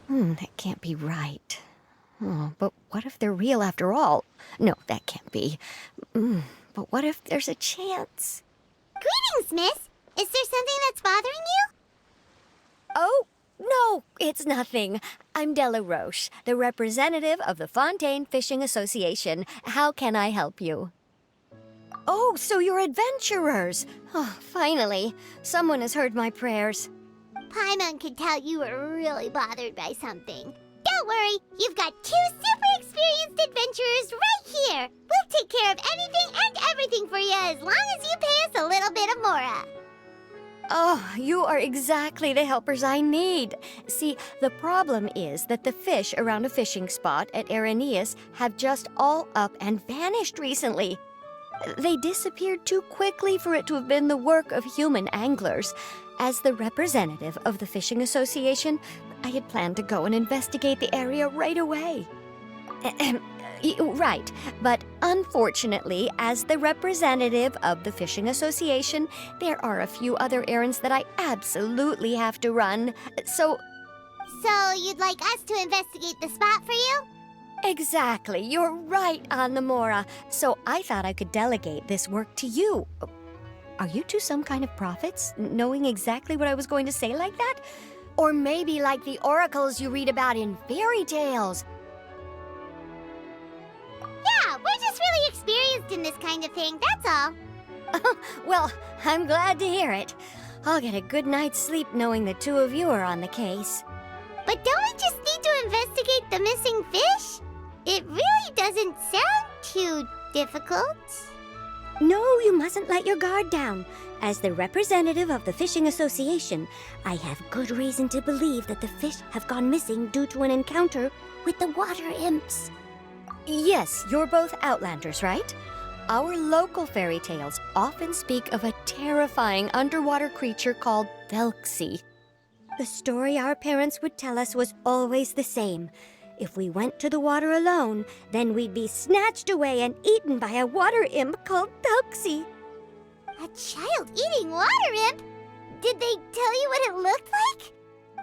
That can't be right. Oh, but what if they're real after all? No, that can't be. But what if there's a chance? Greetings, miss. Is there something that's bothering you? Oh, no, it's nothing. I'm Della Roche, the representative of the Fontaine Fishing Association. How can I help you? Oh, so you're adventurers. Oh, finally. Someone has heard my prayers. Paimon could tell you were really bothered by something. Don't worry, you've got 2 super experienced adventurers right here. We'll take care of anything and everything for you as long as you pay us a little bit of mora. Oh, you are exactly the helpers I need. See, the problem is that the fish around a fishing spot at Araneus have just all up and vanished recently. They disappeared too quickly for it to have been the work of human anglers. As the representative of the Fishing Association, I had planned to go and investigate the area right away. Right, but unfortunately, as the representative of the Fishing Association, there are a few other errands that I absolutely have to run. So you'd like us to investigate the spot for you? exactly, you're right on the Mora. So I thought I could delegate this work to you. Are you two some kind of prophets, knowing exactly what I was going to say like that? Or maybe like the oracles you read about in fairy tales. Yeah, we're just really experienced in this kind of thing, that's all. Well, I'm glad to hear it. I'll get a good night's sleep knowing the two of you are on the case. But don't we just need to investigate the missing fish? It really doesn't sound too difficult. No, you mustn't let your guard down. As the representative of the Fishing Association, I have good reason to believe that the fish have gone missing due to an encounter with the water imps. Yes, you're both Outlanders, right? Our local fairy tales often speak of a terrifying underwater creature called Thelxie. The story our parents would tell us was always the same. If we went to the water alone, then we'd be snatched away and eaten by a water imp called Thelxie. A child-eating water imp? Did they tell you what it looked like?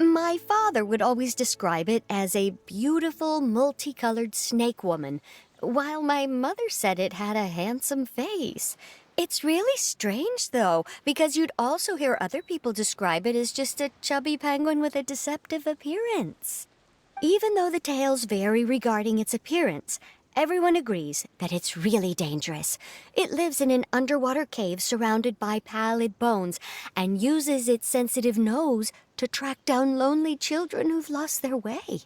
My father would always describe it as a beautiful, multicolored snake woman, while my mother said it had a handsome face. It's really strange, though, because you'd also hear other people describe it as just a chubby penguin with a deceptive appearance. Even though the tales vary regarding its appearance, everyone agrees that it's really dangerous. It lives in an underwater cave surrounded by pallid bones and uses its sensitive nose to track down lonely children who've lost their way.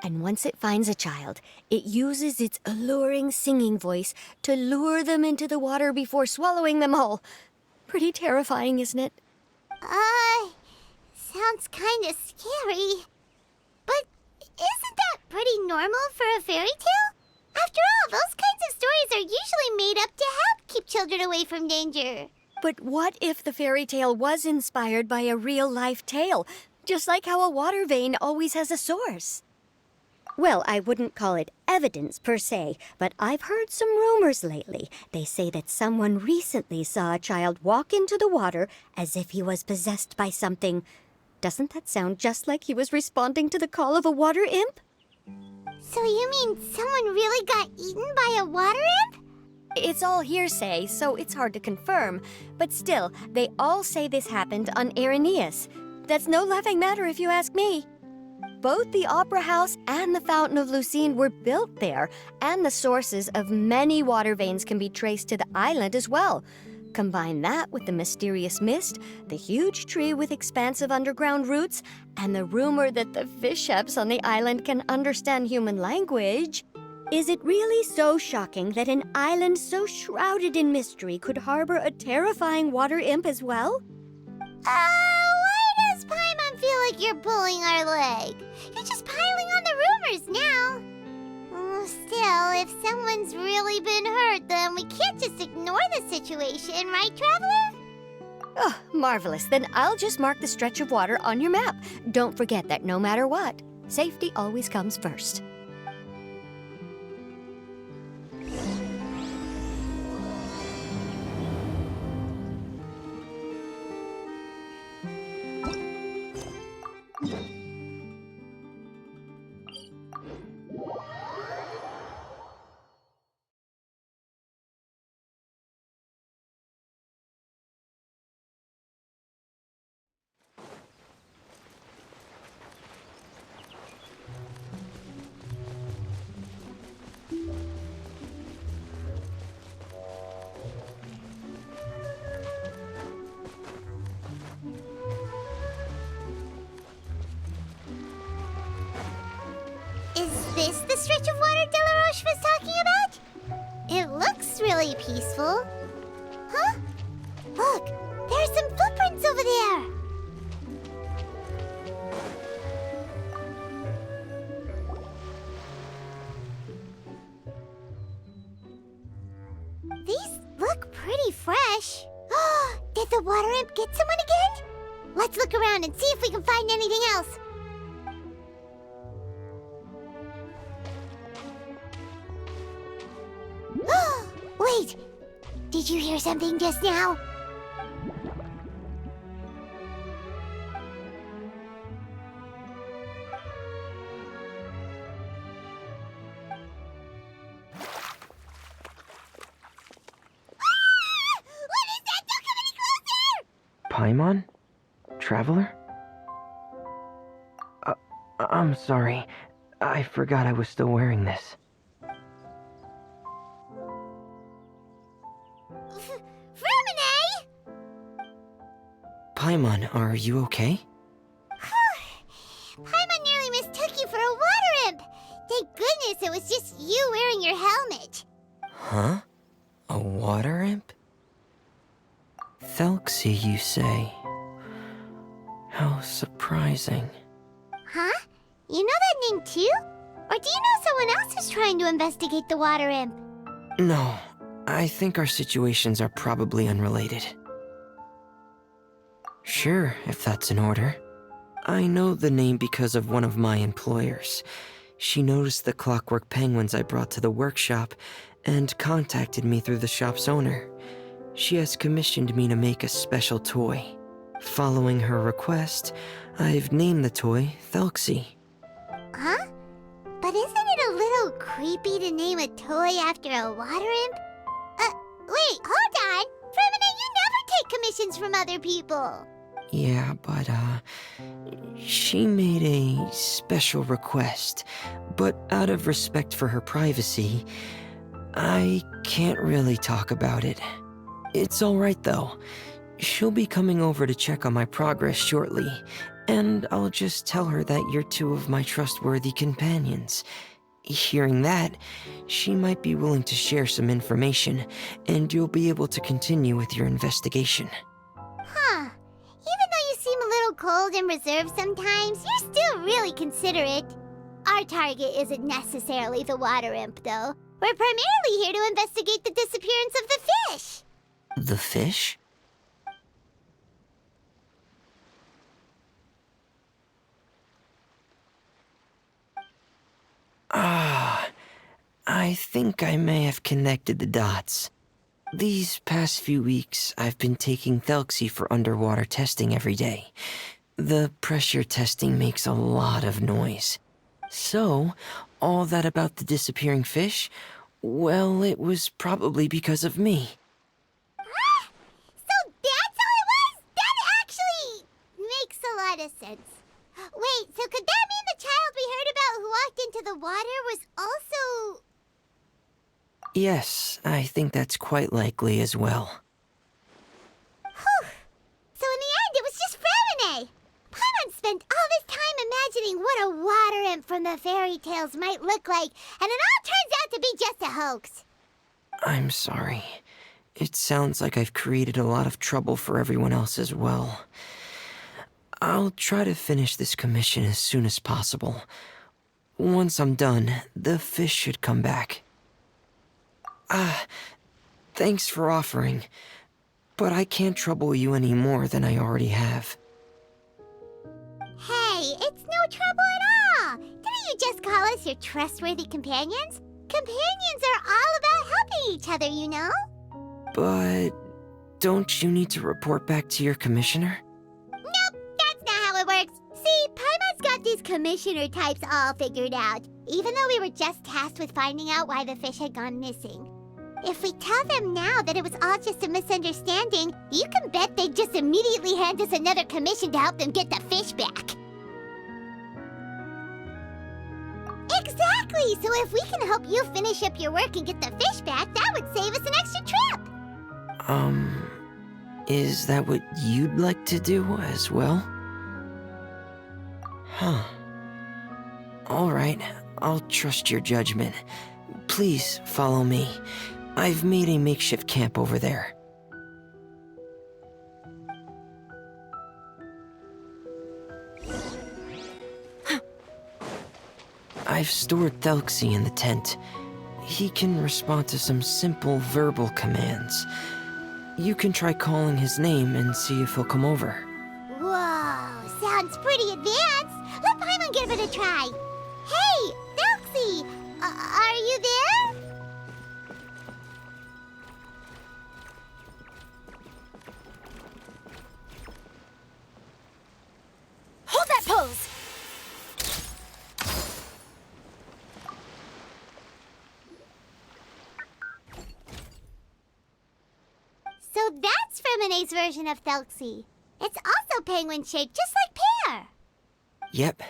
And once it finds a child, it uses its alluring singing voice to lure them into the water before swallowing them all. Pretty terrifying, isn't it? Sounds kinda scary. But isn't that pretty normal for a fairy tale? After all, those kinds of stories are usually made up to help keep children away from danger. But what if the fairy tale was inspired by a real-life tale, just like how a water vein always has a source? Well, I wouldn't call it evidence per se, but I've heard some rumors lately. They say that someone recently saw a child walk into the water as if he was possessed by something. Doesn't that sound just like he was responding to the call of a water imp? So you mean someone really got eaten by a water imp? It's all hearsay, so it's hard to confirm. But still, they all say this happened on Araneus. That's no laughing matter if you ask me. Both the Opera House and the Fountain of Lucine were built there, and the sources of many water veins can be traced to the island as well. Combine that with the mysterious mist, the huge tree with expansive underground roots, and the rumor that the fish-eps on the island can understand human language. Is it really so shocking that an island so shrouded in mystery could harbor a terrifying water imp as well? Why does Paimon feel like you're pulling our leg? You're just piling on the rumors now. Still, if someone's really been hurt, then we can't just ignore the situation, right, Traveler? Oh, marvelous. Then I'll just mark the stretch of water on your map. Don't forget that no matter what, safety always comes first. peaceful. Huh? Look, there's some footprints over there. These look pretty fresh. Did the water imp get someone again? Let's look around and see if we can find anything else. Wait! Did you hear something just now? What is that? Don't come any closer! Paimon? Traveler? I'm sorry. I forgot I was still wearing this. Fremine! Paimon, are you okay? Paimon nearly mistook you for a water imp. Thank goodness it was just you wearing your helmet. Huh? A water imp? Thelxie, you say? How surprising. Huh? You know that name too? Or do you know someone else is trying to investigate the water imp? No, I think our situations are probably unrelated. Sure, if that's in order. I know the name because of one of my employers. She noticed the clockwork penguins I brought to the workshop and contacted me through the shop's owner. She has commissioned me to make a special toy. Following her request, I've named the toy Thelxie. Huh? But isn't it a little creepy to name a toy after a water imp? Wait, hold on! Fremine, you never take commissions from other people! Yeah, but, she made a special request, but out of respect for her privacy, I can't really talk about it. It's alright though. She'll be coming over to check on my progress shortly, and I'll just tell her that you're two of my trustworthy companions. Hearing that, she might be willing to share some information, and you'll be able to continue with your investigation. Huh. Even though you seem a little cold and reserved sometimes, you're still really considerate. Our target isn't necessarily the water imp, though. We're primarily here to investigate the disappearance of the fish. The fish? I think I may have connected the dots. These past few weeks, I've been taking Thelxie for underwater testing every day. The pressure testing makes a lot of noise. So, all that about the disappearing fish? Well, it was probably because of me. So that's how it was? That actually makes a lot of sense. Wait, so could that mean the child we heard about who walked into the water was also... Yes, I think that's quite likely as well. Whew. So in the end, it was just Fremine. Paimon spent all this time imagining what a water imp from the fairy tales might look like, and it all turns out to be just a hoax. I'm sorry. It sounds like I've created a lot of trouble for everyone else as well. I'll try to finish this commission as soon as possible. Once I'm done, the fish should come back. Thanks for offering, but I can't trouble you any more than I already have. Hey, it's no trouble at all. Didn't you just call us your trustworthy companions? Companions are all about helping each other, you know? But don't you need to report back to your commissioner? Nope, that's not how it works. See, Paimon's got these commissioner types all figured out, even though we were just tasked with finding out why the fish had gone missing. If we tell them now that it was all just a misunderstanding, you can bet they'd just immediately hand us another commission to help them get the fish back. Exactly! So if we can help you finish up your work and get the fish back, that would save us an extra trip! Is that what you'd like to do as well? Huh. Alright, I'll trust your judgment. Please follow me. I've made a makeshift camp over there. I've stored Thelxie in the tent. He can respond to some simple verbal commands. You can try calling his name and see if he'll come over. Whoa, sounds pretty advanced. Let Paimon give it a try. Hey, Thelxie, are you there? Hold that pose! So that's Fremone's version of Thelxie. It's also penguin-shaped, just like Pear. Yep.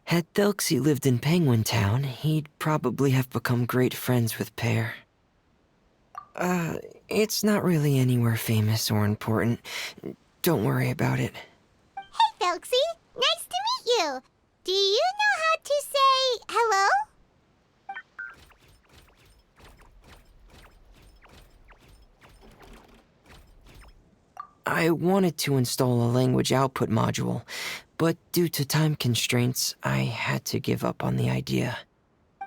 Had Thelxie lived in Penguin Town, he'd probably have become great friends with Pear. It's not really anywhere famous or important. Don't worry about it. Hey, Thelxie, nice to meet you. Do you know how to say hello? I wanted to install a language output module, but due to time constraints, I had to give up on the idea.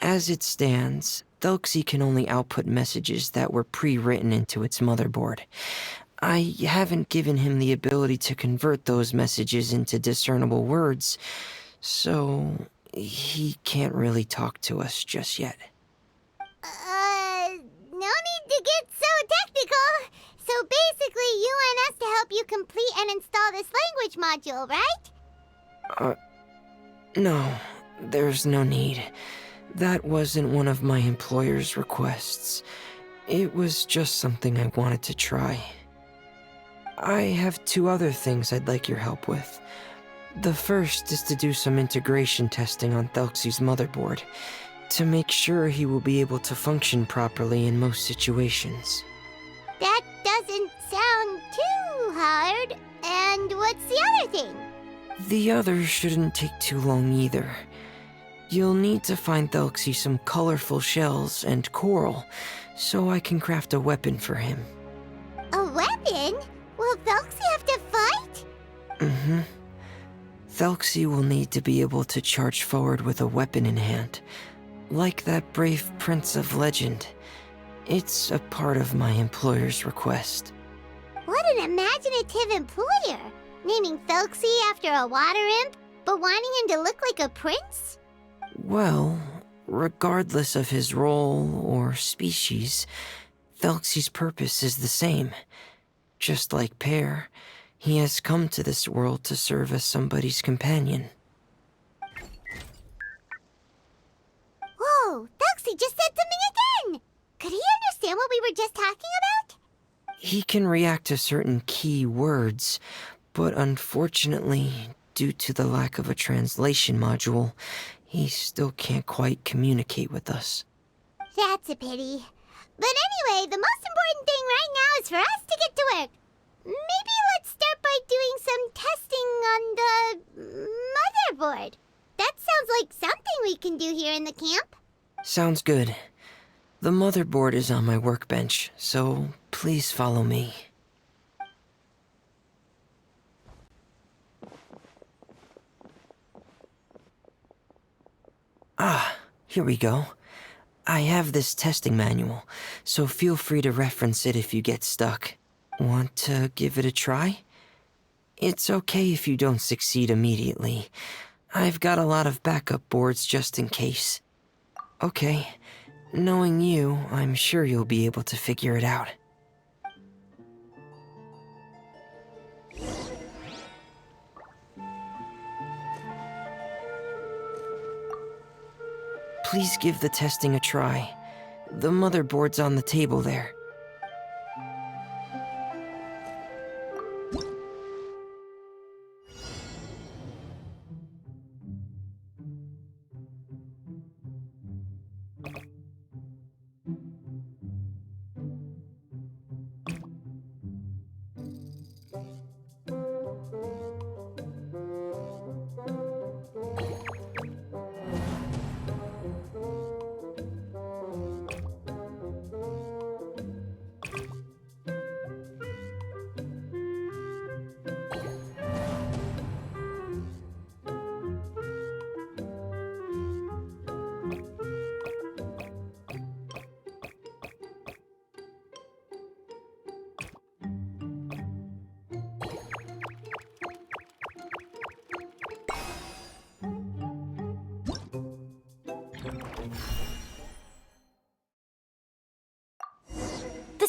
As it stands, Thelxie can only output messages that were pre-written into its motherboard. I haven't given him the ability to convert those messages into discernible words, so he can't really talk to us just yet. No need to get so technical. So basically, you want us to help you complete and install this language module, right? No, there's no need. That wasn't one of my employer's requests. It was just something I wanted to try. I have 2 other things I'd like your help with. The first is to do some integration testing on Thelxie's motherboard, to make sure he will be able to function properly in most situations. That doesn't sound too hard. And what's the other thing? The other shouldn't take too long either. You'll need to find Thelxie some colorful shells and coral, so I can craft a weapon for him. A weapon? Will Thelxie have to fight? Mm-hmm. Thelxie will need to be able to charge forward with a weapon in hand, like that brave prince of legend. It's a part of my employer's request. What an imaginative employer! Naming Thelxie after a water imp, but wanting him to look like a prince? Well, regardless of his role or species, Thelxie's purpose is the same. Just like Pear, he has come to this world to serve as somebody's companion. Whoa, Thelxie just said something again! Could he understand what we were just talking about? He can react to certain key words, but unfortunately, due to the lack of a translation module, he still can't quite communicate with us. That's a pity. But anyway, the most important thing right now is for us to get to work. Maybe let's start by doing some testing on the motherboard. That sounds like something we can do here in the camp. Sounds good. The motherboard is on my workbench, so please follow me. Ah, here we go. I have this testing manual, so feel free to reference it if you get stuck. Want to give it a try? It's okay if you don't succeed immediately. I've got a lot of backup boards just in case. Okay, knowing you, I'm sure you'll be able to figure it out. Please give the testing a try. The motherboard's on the table there.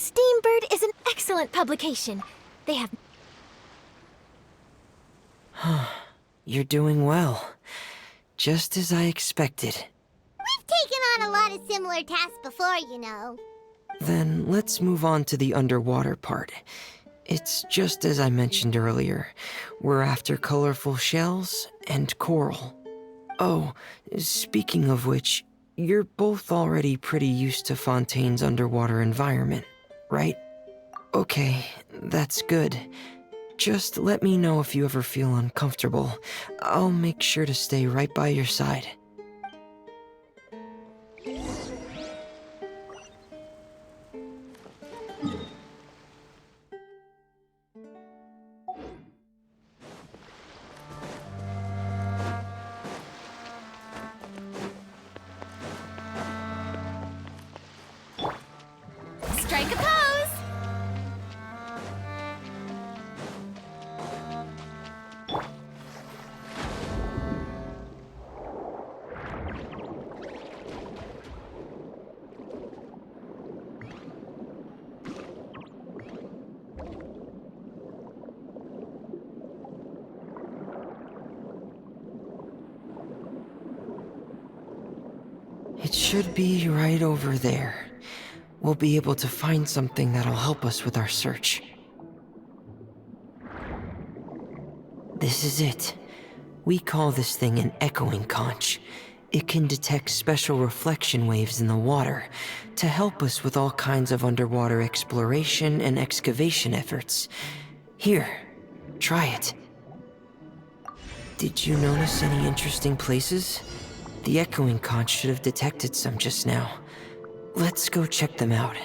Steambird is an excellent publication. They have... You're doing well. Just as I expected. We've taken on a lot of similar tasks before, you know. Then let's move on to the underwater part. It's just as I mentioned earlier. We're after colorful shells and coral. Oh, speaking of which, you're both already pretty used to Fontaine's underwater environment, right? Okay, that's good. Just let me know if you ever feel uncomfortable. I'll make sure to stay right by your side. Strike a pose! It should be right over there. We'll be able to find something that'll help us with our search. This is it. We call this thing an echoing conch. It can detect special reflection waves in the water to help us with all kinds of underwater exploration and excavation efforts. Here, try it. Did you notice any interesting places? The echoing conch should have detected some just now. Let's go check them out.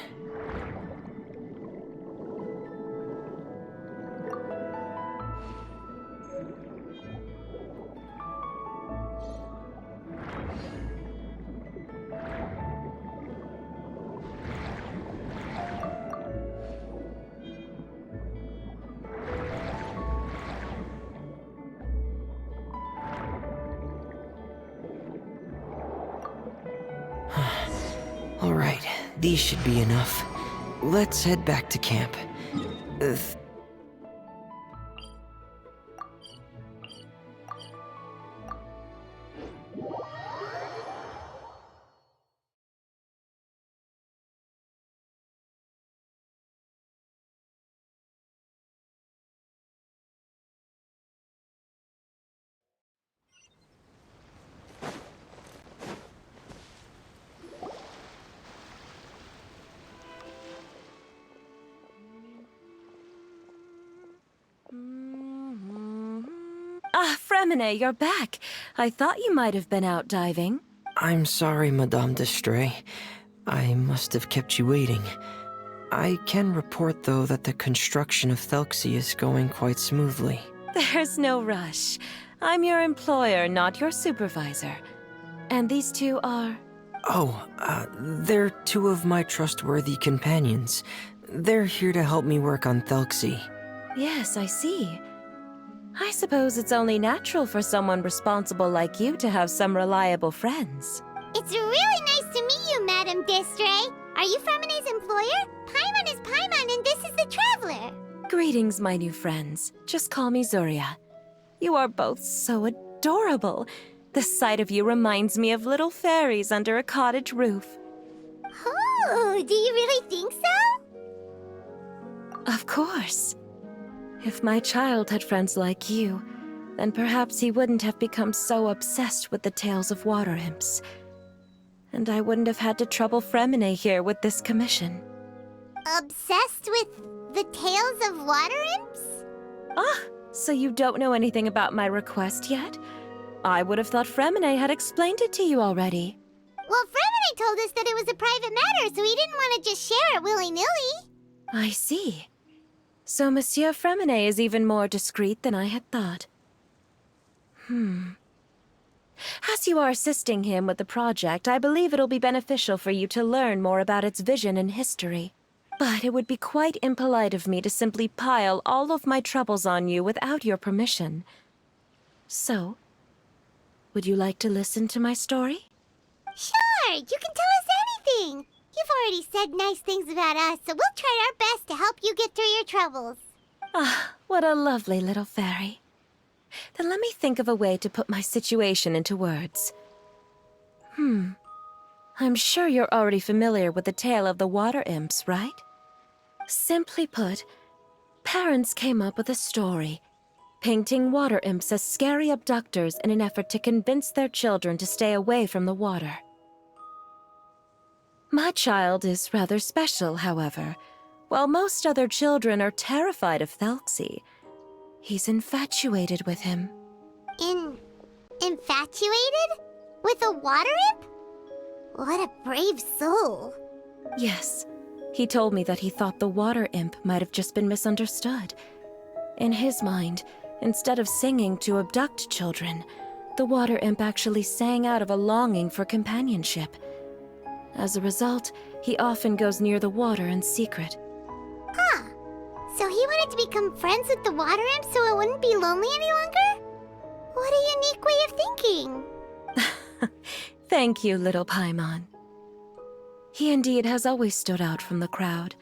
All right, these should be enough. Let's head back to camp. Ah, Fremine, you're back. I thought you might have been out diving. I'm sorry, Madame d'Estray. I must have kept you waiting. I can report, though, that the construction of Thelxie is going quite smoothly. There's no rush. I'm your employer, not your supervisor. And these two are... Oh, they're two of my trustworthy companions. They're here to help me work on Thelxie. Yes, I see. I suppose it's only natural for someone responsible like you to have some reliable friends. It's really nice to meet you, Madame d'Estray. Are you Femine's employer? Paimon is Paimon, and this is the Traveler. Greetings, my new friends. Just call me Zuria. You are both so adorable. The sight of you reminds me of little fairies under a cottage roof. Oh, do you really think so? Of course. If my child had friends like you, then perhaps he wouldn't have become so obsessed with the tales of water imps. And I wouldn't have had to trouble Fremine here with this commission. Obsessed with the tales of water imps? Ah, so you don't know anything about my request yet? I would have thought Fremine had explained it to you already. Well, Fremine told us that it was a private matter, so he didn't want to just share it willy-nilly. I see. So Monsieur Fremine is even more discreet than I had thought. As you are assisting him with the project, I believe it'll be beneficial for you to learn more about its vision and history. But it would be quite impolite of me to simply pile all of my troubles on you without your permission. So, would you like to listen to my story? Sure, you can tell us anything. You've already said nice things about us, so we'll try our best to help you get through your troubles. Ah, what a lovely little fairy. Then let me think of a way to put my situation into words. I'm sure you're already familiar with the tale of the water imps, right? Simply put, parents came up with a story, painting water imps as scary abductors in an effort to convince their children to stay away from the water. My child is rather special, however. While most other children are terrified of Thelxie, he's infatuated with him. Infatuated? With a water imp? What a brave soul. Yes, he told me that he thought the water imp might have just been misunderstood. In his mind, instead of singing to abduct children, the water imp actually sang out of a longing for companionship. As a result, he often goes near the water in secret. Huh. So he wanted to become friends with the water imp so it wouldn't be lonely any longer? What a unique way of thinking. Thank you, little Paimon. He indeed has always stood out from the crowd.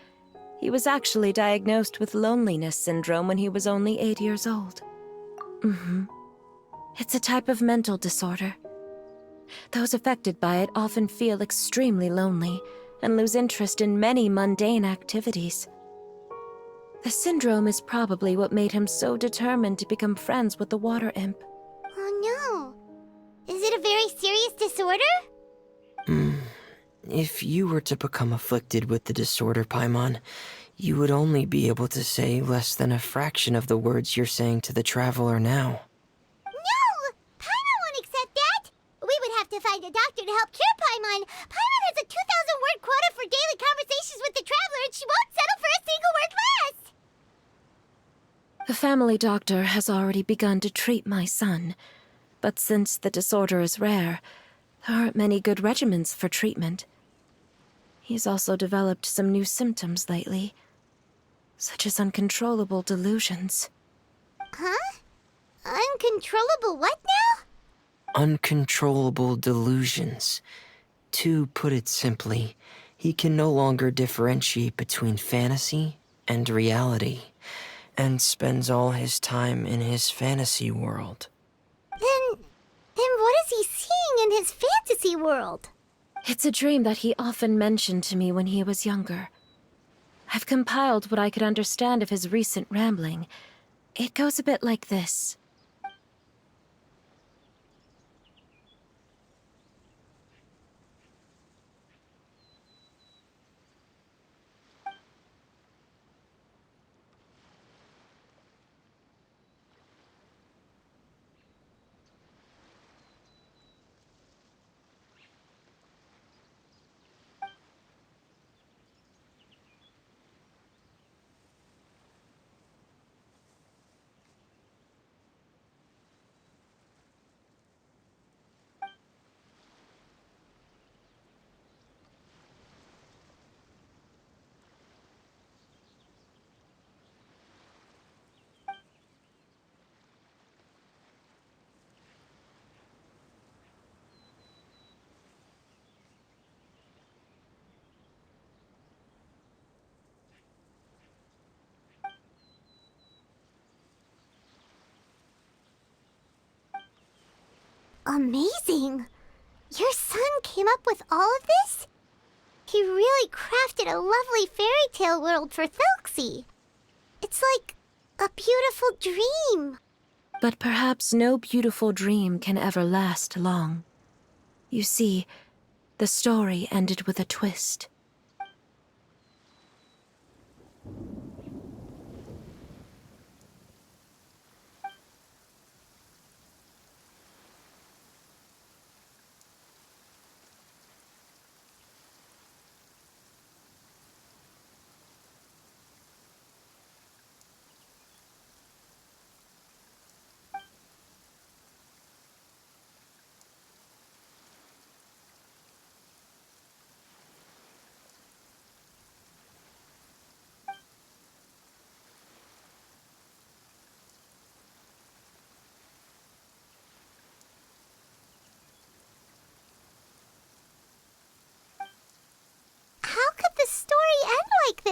He was actually diagnosed with loneliness syndrome when he was only 8 years old. It's a type of mental disorder. Those affected by it often feel extremely lonely and lose interest in many mundane activities. The syndrome is probably what made him so determined to become friends with the water imp. Oh no. Is it a very serious disorder? If you were to become afflicted with the disorder, Paimon, you would only be able to say less than a fraction of the words you're saying to the traveler now. No! Paimon won't accept that! We would have to find a doctor to help cure Paimon. Paimon has a 2,000-word quota for daily conversations with the traveler, and she won't settle for a single word less! The family doctor has already begun to treat my son, but since the disorder is rare, there aren't many good regimens for treatment. He's also developed some new symptoms lately, such as uncontrollable delusions. Huh? Uncontrollable what now? Uncontrollable delusions. To put it simply, he can no longer differentiate between fantasy and reality, and spends all his time in his fantasy world. Then what is he seeing in his fantasy world? It's a dream that he often mentioned to me when he was younger. I've compiled what I could understand of his recent rambling. It goes a bit like this. Amazing! Your son came up with all of this? He really crafted a lovely fairy tale world for Thelxie. It's like a beautiful dream. But perhaps no beautiful dream can ever last long. You see, the story ended with a twist.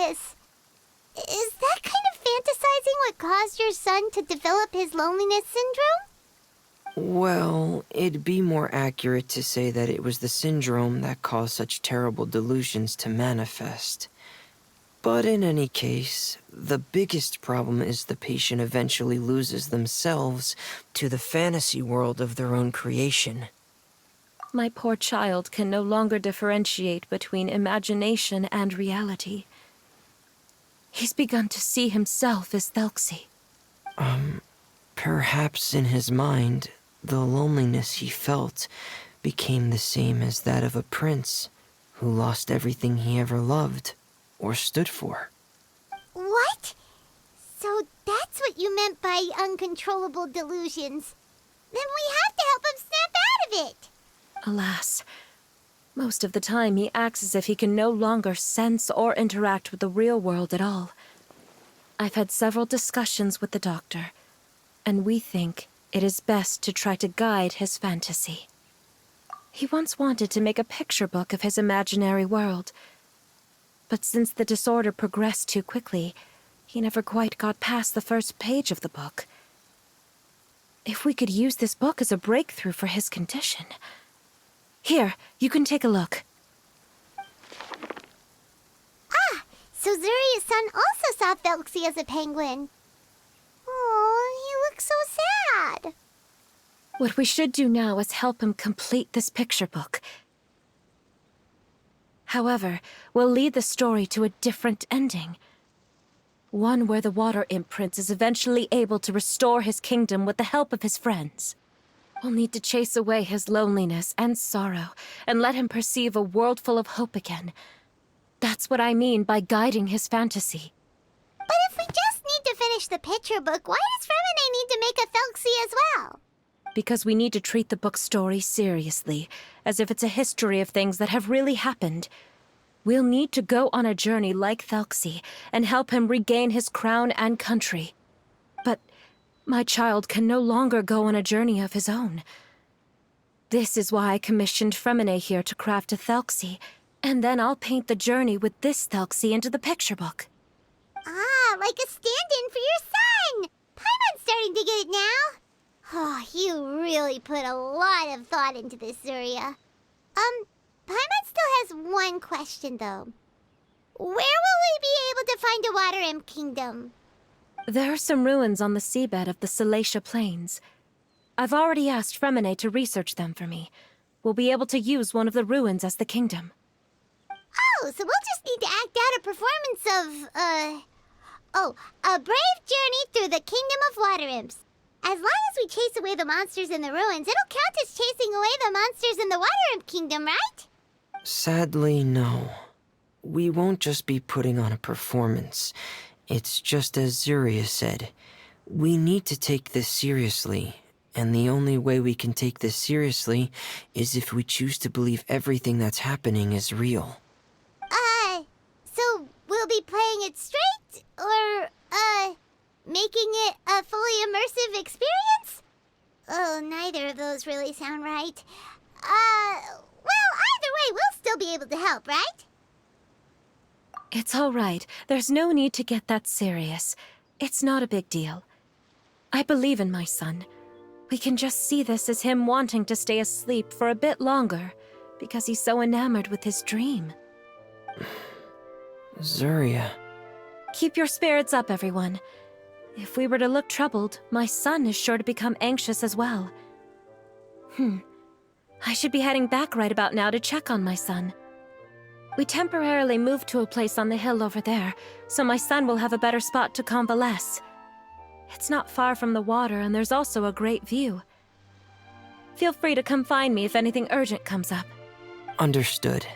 curious. Is that kind of fantasizing what caused your son to develop his loneliness syndrome? Well, it'd be more accurate to say that it was the syndrome that caused such terrible delusions to manifest. But in any case, the biggest problem is the patient eventually loses themselves to the fantasy world of their own creation. My poor child can no longer differentiate between imagination and reality. He's begun to see himself as Thelxie. Perhaps in his mind, the loneliness he felt became the same as that of a prince who lost everything he ever loved or stood for. What? So that's what you meant by uncontrollable delusions. Then we have to help him snap out of it. Alas, most of the time he acts as if he can no longer sense or interact with the real world at all. I've had several discussions with the doctor, and we think it is best to try to guide his fantasy. He once wanted to make a picture book of his imaginary world, but since the disorder progressed too quickly, he never quite got past the first page of the book. If we could use this book as a breakthrough for his condition... Here, you can take a look. Ah, so Zuria's son also saw Thelxie as a penguin. Oh, he looks so sad. What we should do now is help him complete this picture book. However, we'll lead the story to a different ending. One where the Water Imp Prince is eventually able to restore his kingdom with the help of his friends. We'll need to chase away his loneliness and sorrow, and let him perceive a world full of hope again. That's what I mean by guiding his fantasy. But if we just need to finish the picture book, why does Remine need to make a Thelxie as well? Because we need to treat the book's story seriously, as if it's a history of things that have really happened. We'll need to go on a journey like Thelxie, and help him regain his crown and country. But my child can no longer go on a journey of his own. This is why I commissioned Fremine here to craft a Thelxie, and then I'll paint the journey with this Thelxie into the picture book. Ah, like a stand-in for your son! Paimon's starting to get it now. Oh, you really put a lot of thought into this, Zuria. Paimon still has one question, though. Where will we be able to find a Water Imp Kingdom? There are some ruins on the seabed of the Salacia Plains. I've already asked Fremine to research them for me. We'll be able to use one of the ruins as the kingdom. Oh, so we'll just need to act out a performance of, a brave journey through the Kingdom of Water Imps. As long as we chase away the monsters in the ruins, it'll count as chasing away the monsters in the Water Imp Kingdom, right? Sadly, no. We won't just be putting on a performance. It's just as Zuria said. We need to take this seriously, and the only way we can take this seriously is if we choose to believe everything that's happening is real. So we'll be playing it straight, or, making it a fully immersive experience? Oh, neither of those really sound right. Well, either way, we'll still be able to help, right? It's all right. There's no need to get that serious. It's not a big deal. I believe in my son. We can just see this as him wanting to stay asleep for a bit longer, because he's so enamored with his dream. Zuria. Keep your spirits up, everyone. If we were to look troubled, my son is sure to become anxious as well. I should be heading back right about now to check on my son. We temporarily moved to a place on the hill over there, so my son will have a better spot to convalesce. It's not far from the water, and there's also a great view. Feel free to come find me if anything urgent comes up. Understood.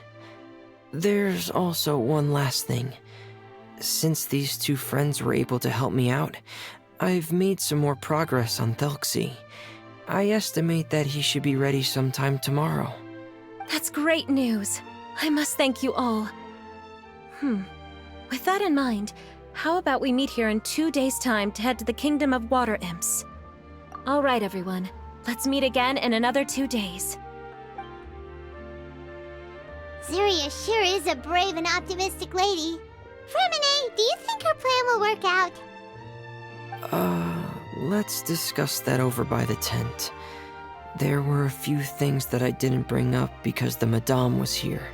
There's also one last thing. Since these two friends were able to help me out, I've made some more progress on Thelxie. I estimate that he should be ready sometime tomorrow. That's great news. I must thank you all. With that in mind, how about we meet here in 2 days' time to head to the Kingdom of Water Imps? All right, everyone. Let's meet again in another 2 days. Zuria sure is a brave and optimistic lady. Fremine, do you think our plan will work out? Let's discuss that over by the tent. There were a few things that I didn't bring up because the Madame was here.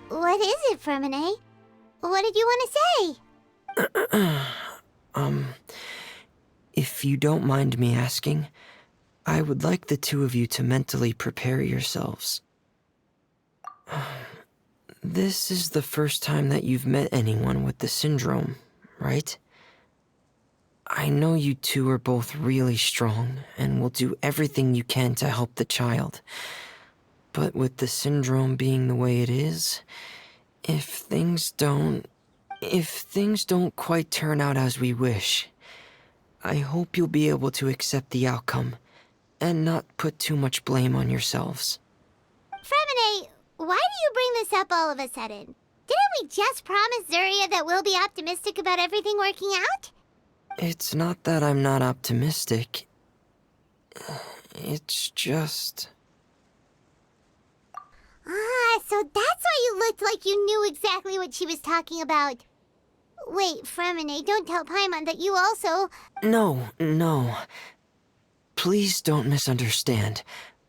What is it, Fremine? What did you want to say? If you don't mind me asking, I would like the two of you to mentally prepare yourselves. This is the first time that you've met anyone with the syndrome, right? I know you two are both really strong and will do everything you can to help the child. But with the syndrome being the way it is, if things don't quite turn out as we wish, I hope you'll be able to accept the outcome and not put too much blame on yourselves. Fremine, why do you bring this up all of a sudden? Didn't we just promise Zuria that we'll be optimistic about everything working out? It's not that I'm not optimistic. It's just... So that's why you looked like you knew exactly what she was talking about. Wait, Fremine, don't tell Paimon that you also... No. Please don't misunderstand.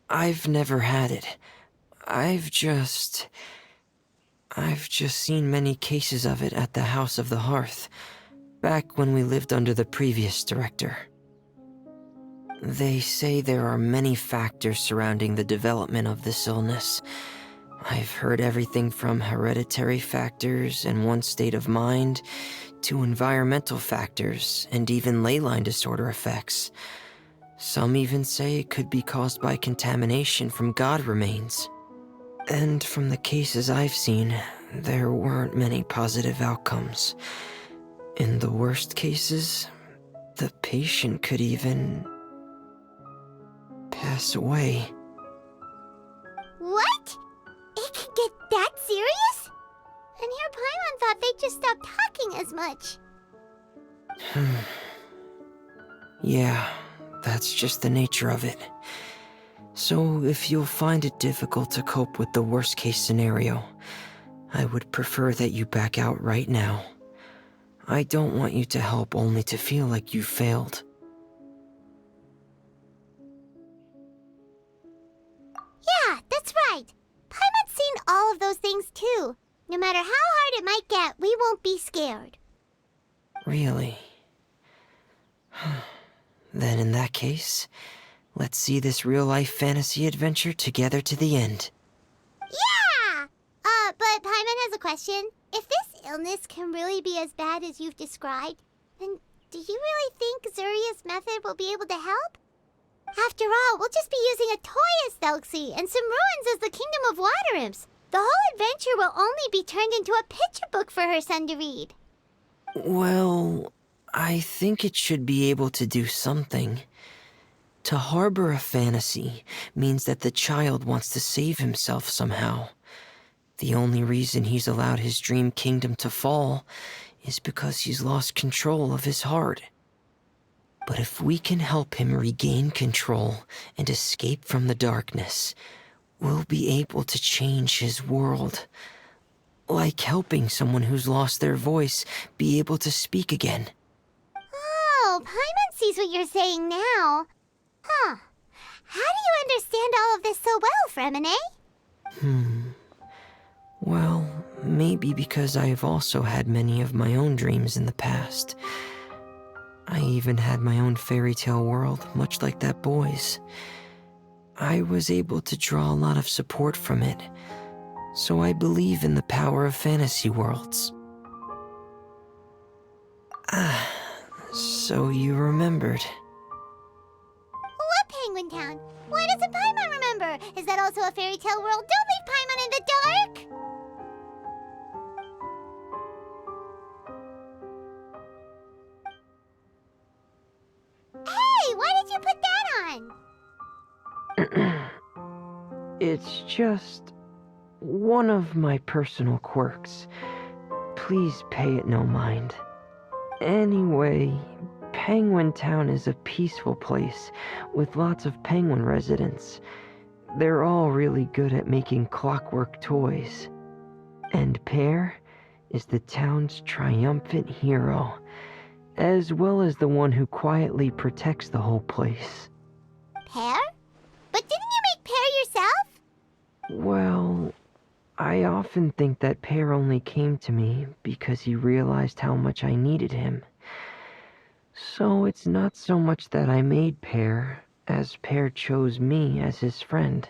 I've never had it. I've just seen many cases of it at the House of the Hearth, back when we lived under the previous director. They say there are many factors surrounding the development of this illness. I've heard everything from hereditary factors and one's state of mind, to environmental factors and even ley line disorder effects. Some even say it could be caused by contamination from god remains. And from the cases I've seen, there weren't many positive outcomes. In the worst cases, the patient could even pass away. What? It could get that serious? And here Paimon thought they'd just stop talking as much. Yeah, that's just the nature of it. So if you'll find it difficult to cope with the worst case scenario, I would prefer that you back out right now. I don't want you to help only to feel like you failed. Yeah, that's right. Paimon's seen all of those things too. No matter how hard it might get, we won't be scared. Really? Then in that case, let's see this real-life fantasy adventure together to the end. Yeah! But Paimon has a question. If this illness can really be as bad as you've described, then do you really think Zuria's method will be able to help? After all, we'll just be using a toy as Thelxie and some ruins as the Kingdom of Water Imps. The whole adventure will only be turned into a picture book for her son to read. Well, I think it should be able to do something. To harbor a fantasy means that the child wants to save himself somehow. The only reason he's allowed his dream kingdom to fall is because he's lost control of his heart. But if we can help him regain control and escape from the darkness, we'll be able to change his world. Like helping someone who's lost their voice be able to speak again. Oh, Paimon sees what you're saying now. Huh. How do you understand all of this so well, Fremine? Well, maybe because I have also had many of my own dreams in the past. I even had my own fairy tale world, much like that boy's. I was able to draw a lot of support from it, so I believe in the power of fantasy worlds. So you remembered. What Penguin Town? Why doesn't Paimon remember? Is that also a fairy tale world? Don't leave Paimon in the dark! Hey, why did you put that on? It's just one of my personal quirks. please pay it no mind. Anyway, Penguin Town is a peaceful place with lots of penguin residents. They're all really good at making clockwork toys. And Pear is the town's triumphant hero, as well as the one who quietly protects the whole place. Pear? But didn't you make Pear yourself? Well, I often think that Pear only came to me because he realized how much I needed him. So it's not so much that I made Pear, as Pear chose me as his friend.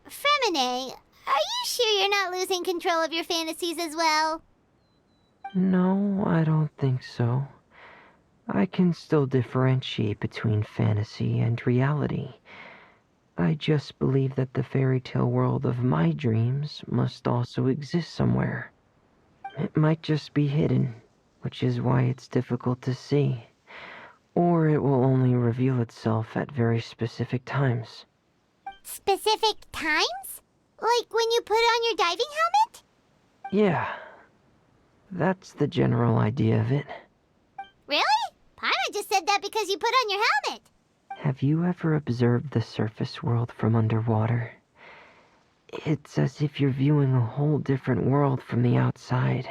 Fremine, are you sure you're not losing control of your fantasies as well? No, I don't think so. I can still differentiate between fantasy and reality. I just believe that the fairy tale world of my dreams must also exist somewhere. It might just be hidden, which is why it's difficult to see. Or it will only reveal itself at very specific times. Specific times? Like when you put on your diving helmet? Yeah, that's the general idea of it. Really? Paimon just said that because you put on your helmet. Have you ever observed the surface world from underwater? It's as if you're viewing a whole different world from the outside.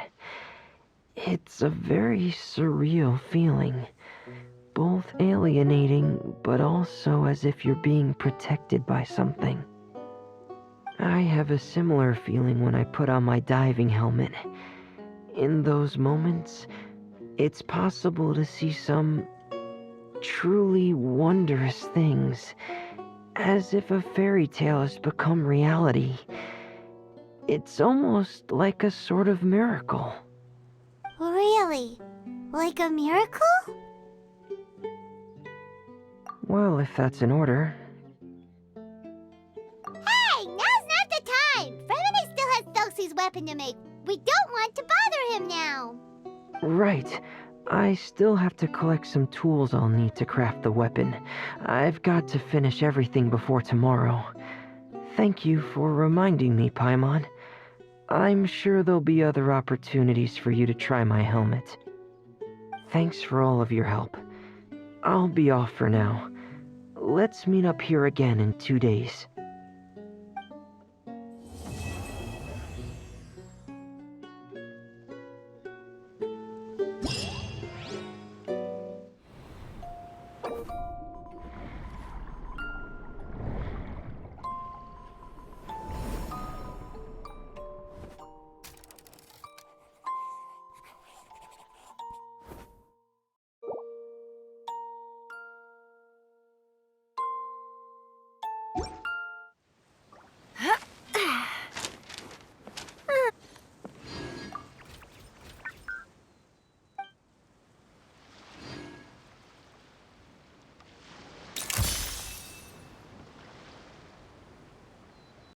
It's a very surreal feeling, both alienating, but also as if you're being protected by something. I have a similar feeling when I put on my diving helmet. In those moments, it's possible to see some truly wondrous things, as if a fairy tale has become reality. It's almost like a sort of miracle. Really? Like a miracle? Well, if that's in order. Hey, now's not the time! Fremine still has Thelxie's weapon to make. We don't want to bother him now. Right. I still have to collect some tools I'll need to craft the weapon. I've got to finish everything before tomorrow. Thank you for reminding me, Paimon. I'm sure there'll be other opportunities for you to try my helmet. Thanks for all of your help. I'll be off for now. Let's meet up here again in 2 days.